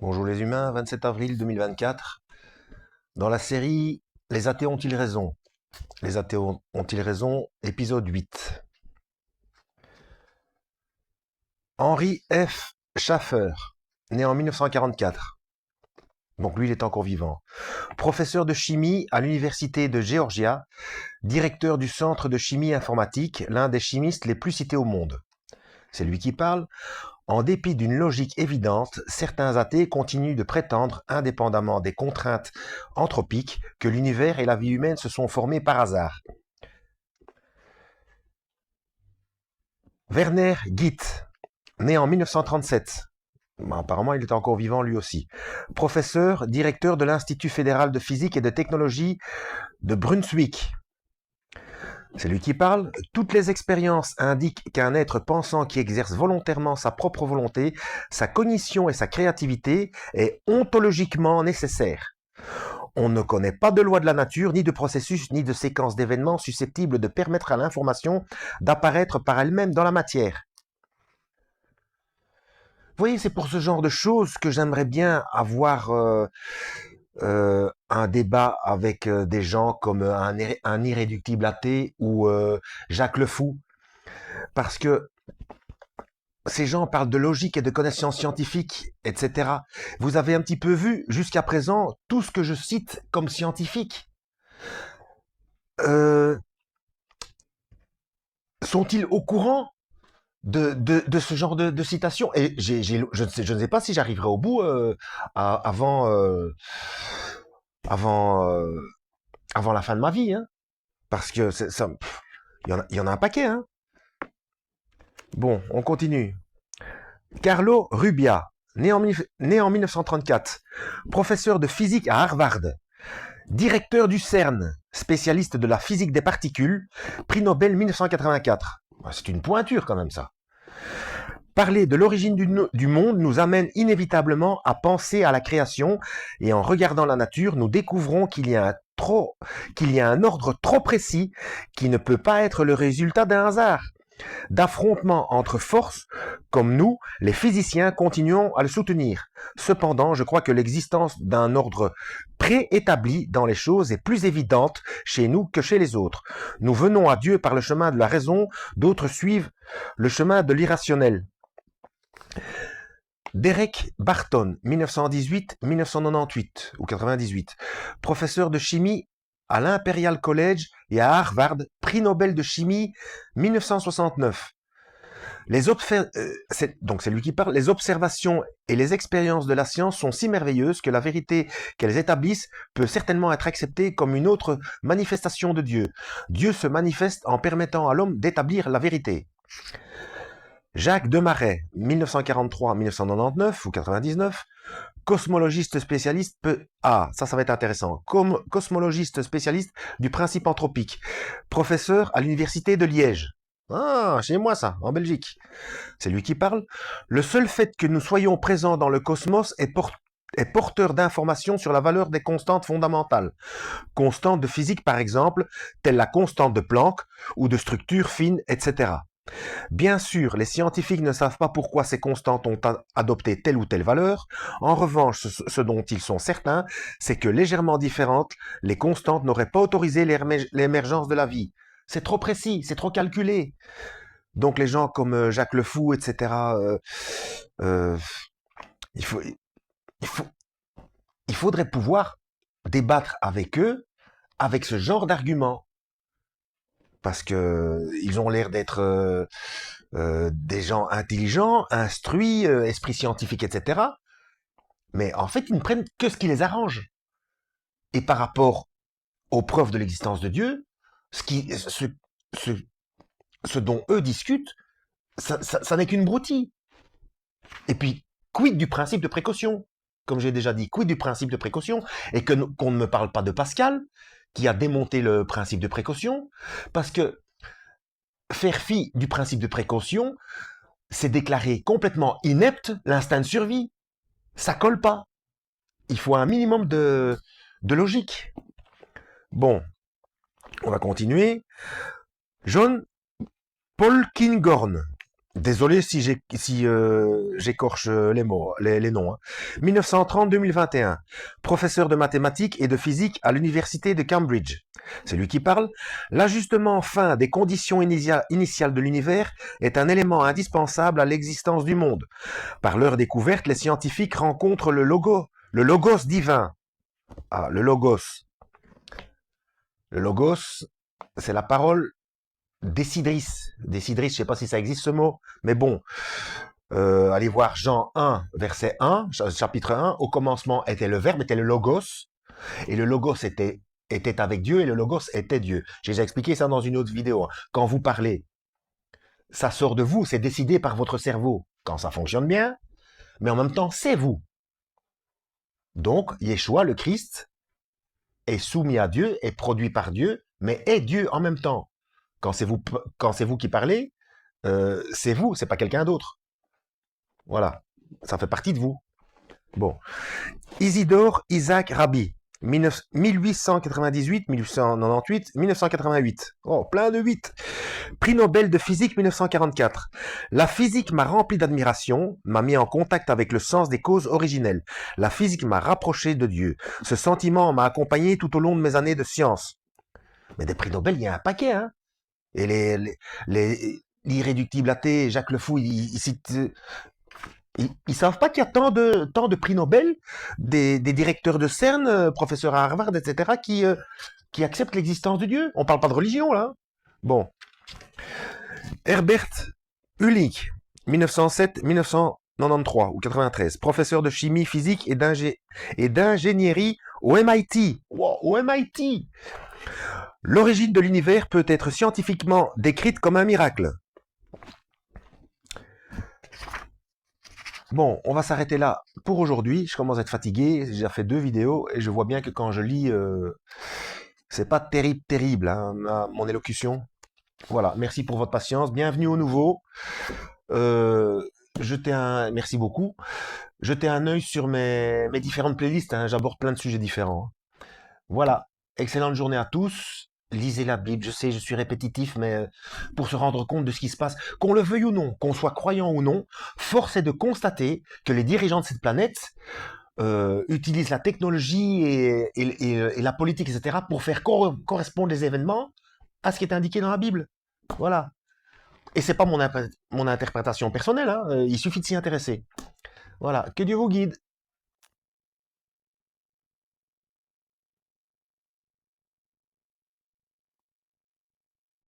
Bonjour les humains, 27 avril 2024. Dans la série Les athées ont-ils raison? Les athées ont-ils raison? Épisode 8. Henry F. Schaffer, né en 1944. Donc lui, il est encore vivant. Professeur de chimie à l'université de Georgia, directeur du centre de chimie informatique, l'un des chimistes les plus cités au monde. C'est lui qui parle. En dépit d'une logique évidente, certains athées continuent de prétendre, indépendamment des contraintes anthropiques, que l'univers et la vie humaine se sont formés par hasard. Werner Gitt, né en 1937. Apparemment, il est encore vivant lui aussi. Professeur, directeur de l'Institut fédéral de physique et de technologie de Brunswick. C'est lui qui parle. Toutes les expériences indiquent qu'un être pensant qui exerce volontairement sa propre volonté, sa cognition et sa créativité est ontologiquement nécessaire. On ne connaît pas de loi de la nature, ni de processus, ni de séquence d'événements susceptibles de permettre à l'information d'apparaître par elle-même dans la matière. Vous voyez, c'est pour ce genre de choses que j'aimerais bien avoir un débat avec des gens comme un irréductible athée ou Jacques Le Fou. Parce que ces gens parlent de logique et de connaissances scientifiques, etc. Vous avez un petit peu vu jusqu'à présent tout ce que je cite comme scientifique. Euh, Sont-ils au courant de ce genre de citation? Et je ne sais pas si j'arriverai au bout avant, avant la fin de ma vie, hein, parce que ça, il y en a un paquet. Hein. Bon, on continue. Carlo Rubbia, né en 1934, professeur de physique à Harvard, directeur du CERN, spécialiste de la physique des particules, prix Nobel 1984. C'est une pointure quand même ça. Parler de l'origine du monde nous amène inévitablement à penser à la création, et en regardant la nature, nous découvrons qu'il y a un ordre trop précis qui ne peut pas être le résultat d'un hasard, d'affrontements entre forces, comme nous, les physiciens, continuons à le soutenir. Cependant, je crois que l'existence d'un ordre préétabli dans les choses est plus évidente chez nous que chez les autres. Nous venons à Dieu par le chemin de la raison, d'autres suivent le chemin de l'irrationnel. Derek Barton, 1918-1998 ou 98, professeur de chimie à l'Imperial College et à Harvard, prix Nobel de chimie 1969. Donc c'est lui qui parle. Les observations et les expériences de la science sont si merveilleuses que la vérité qu'elles établissent peut certainement être acceptée comme une autre manifestation de Dieu. Dieu se manifeste en permettant à l'homme d'établir la vérité. Jacques Desmarais, 1943-1999 ou 99, cosmologiste spécialiste ça va être intéressant. Cosmologiste spécialiste du principe anthropique, professeur à l'université de Liège. Ah, chez moi ça, en Belgique. C'est lui qui parle. Le seul fait que nous soyons présents dans le cosmos est porteur d'informations sur la valeur des constantes fondamentales. Constantes de physique par exemple, telles la constante de Planck ou de structure fine, etc. Bien sûr, les scientifiques ne savent pas pourquoi ces constantes ont adopté telle ou telle valeur. En revanche, ce dont ils sont certains, c'est que légèrement différentes, les constantes n'auraient pas autorisé l'émergence de la vie. C'est trop précis, c'est trop calculé. Donc les gens comme Jacques Le Fou, etc., euh, il, faut, il, faut, il faudrait pouvoir débattre avec eux avec ce genre d'arguments. Parce que ils ont l'air d'être des gens intelligents, instruits, esprit scientifique, etc. Mais en fait, ils ne prennent que ce qui les arrange. Et par rapport aux preuves de l'existence de Dieu, ce, ce dont eux discutent, ça n'est qu'une broutille. Et puis, quid du principe de précaution? Comme j'ai déjà dit, quid du principe de précaution? Et qu'on ne me parle pas de Pascal, qui a démonté le principe de précaution, parce que faire fi du principe de précaution, c'est déclarer complètement inepte l'instinct de survie. Ça colle pas. Il faut un minimum de logique. Bon, on va continuer. John Polkinghorne, Désolé si j'écorche les mots, les noms. Hein. 1930-2021, professeur de mathématiques et de physique à l'université de Cambridge. C'est lui qui parle. L'ajustement fin des conditions initiales de l'univers est un élément indispensable à l'existence du monde. Par leur découverte, les scientifiques rencontrent le logos divin. Ah, le logos. Le logos, c'est la parole Décidris. Décidris, je sais pas si ça existe ce mot, mais bon. Allez voir Jean 1, verset 1, chapitre 1. Au commencement était le Verbe, était le Logos, et le Logos était avec Dieu, et le Logos était Dieu. J'ai déjà expliqué ça dans une autre vidéo. Hein. Quand vous parlez, ça sort de vous, c'est décidé par votre cerveau. Quand ça fonctionne bien, mais en même temps, c'est vous. Donc, Yeshua, le Christ, est soumis à Dieu, est produit par Dieu, mais est Dieu en même temps. Quand c'est vous qui parlez, c'est vous, c'est pas quelqu'un d'autre. Voilà, ça fait partie de vous. Bon, Isidore Isaac Rabi, 1898, 1898, 1988. Oh, plein de 8. Prix Nobel de physique 1944. La physique m'a rempli d'admiration, m'a mis en contact avec le sens des causes originelles. La physique m'a rapproché de Dieu. Ce sentiment m'a accompagné tout au long de mes années de science. Mais des prix Nobel, il y a un paquet, hein. Et l'irréductible athée, Jacques Le Fou, il cite... Ils savent pas qu'il y a tant de prix Nobel, des directeurs de CERN, professeurs à Harvard, etc., qui acceptent l'existence de Dieu. On parle pas de religion, là. Bon. Herbert Ulrich, 1907-1993 ou 93, professeur de chimie physique et d'ingénierie au MIT. Wow, au MIT. L'origine de l'univers peut être scientifiquement décrite comme un miracle. Bon, on va s'arrêter là pour aujourd'hui. Je commence à être fatigué. J'ai déjà fait 2 vidéos et je vois bien que quand je lis, c'est pas terrible, hein, mon élocution. Voilà, merci pour votre patience. Bienvenue au nouveau. Euh, merci beaucoup. Jetez un œil sur mes différentes playlists. Hein, j'aborde plein de sujets différents. Voilà, excellente journée à tous. Lisez la Bible, je sais, je suis répétitif, mais pour se rendre compte de ce qui se passe, qu'on le veuille ou non, qu'on soit croyant ou non, force est de constater que les dirigeants de cette planète utilisent la technologie et la politique, etc., pour faire correspondre les événements à ce qui est indiqué dans la Bible. Voilà. Et c'est pas mon interprétation personnelle, hein, il suffit de s'y intéresser. Voilà, que Dieu vous guide.